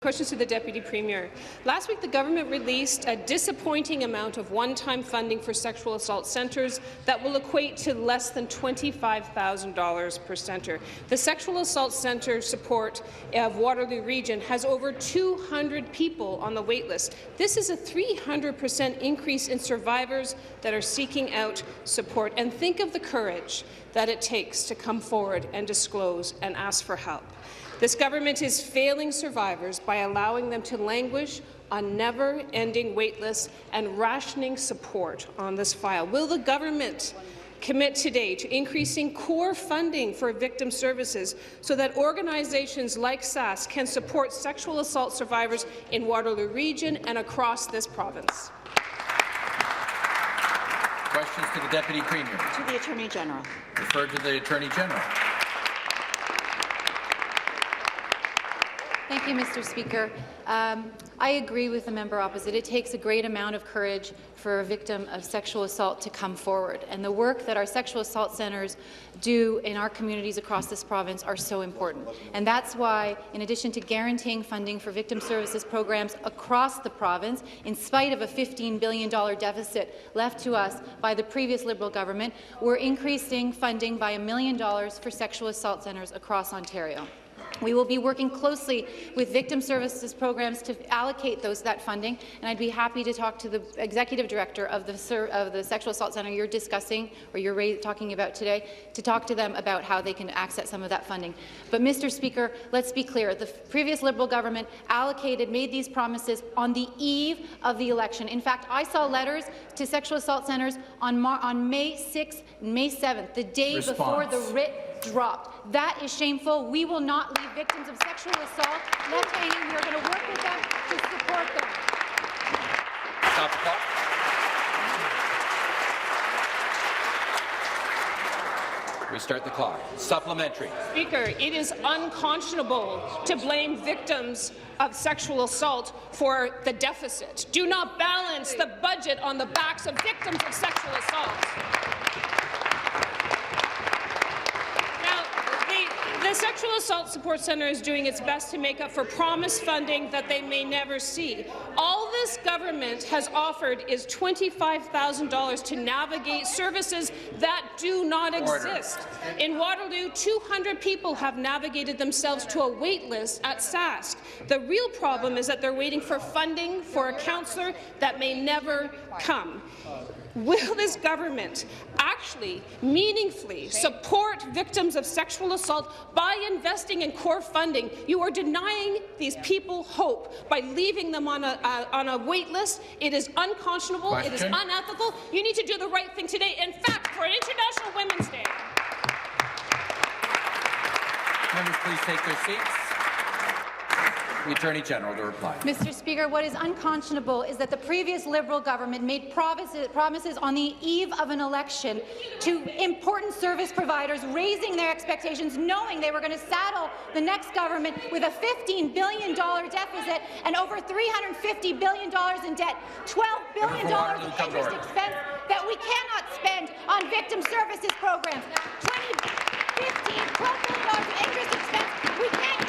Questions to the Deputy Premier. Last week, the government released a disappointing amount of one-time funding for sexual assault centres that will equate to less than $25,000 per centre. The sexual assault centre support of Waterloo Region has over 200 people on the waitlist. This is a 300% increase in survivors that are seeking out support. And think of the courage that it takes to come forward and disclose and ask for help. This government is failing survivors by allowing them to languish on never-ending waitlists and rationing support on this file. Will the government commit today to increasing core funding for victim services so that organizations like SASC can support sexual assault survivors in Waterloo Region and across this province? Questions to the Deputy Premier. To the Attorney General. Referred to the Attorney General. Thank you, Mr. Speaker. I agree with the member opposite. It takes a great amount of courage for a victim of sexual assault to come forward, and the work that our sexual assault centres do in our communities across this province are so important. And that's why, in addition to guaranteeing funding for victim services programs across the province, in spite of a $15 billion deficit left to us by the previous Liberal government, we're increasing funding by $1 million for sexual assault centres across Ontario. We will be working closely with victim services programs to allocate that funding, and I'd be happy to talk to the executive director of the sexual assault centre you're discussing or you're talking about today, to talk to them about how they can access some of that funding. But, Mr. Speaker, let's be clear. The previous Liberal government made these promises on the eve of the election. In fact, I saw letters to sexual assault centres on May 6th and May 7th, the day before the writ dropped. That is shameful. We will not leave victims of sexual assault left hanging. We are going to work with them to support them. Stop the clock. Restart the clock. Supplementary. Speaker, it is unconscionable to blame victims of sexual assault for the deficit. Do not balance the budget on the backs of victims of sexual assault. The Sexual Assault Support Centre is doing its best to make up for promised funding that they may never see. All this government has offered is $25,000 to navigate services that do not exist. In Waterloo, 200 people have navigated themselves to a wait list at SASC. The real problem is that they're waiting for funding for a counsellor that may never come. Will this government actually meaningfully support victims of sexual assault by investing in core funding? You are denying these people hope by leaving them on a wait list. It is unconscionable. Question. It is unethical. You need to do the right thing today. In fact, for International Women's Day. Members, please take their seats. The Attorney General to reply. Mr. Speaker, what is unconscionable is that the previous Liberal government made promises on the eve of an election to important service providers, raising their expectations, knowing they were going to saddle the next government with a $15 billion deficit and over $350 billion in debt, $12 billion in interest expense that we cannot spend on victim services programs, $12 billion in interest expense we can't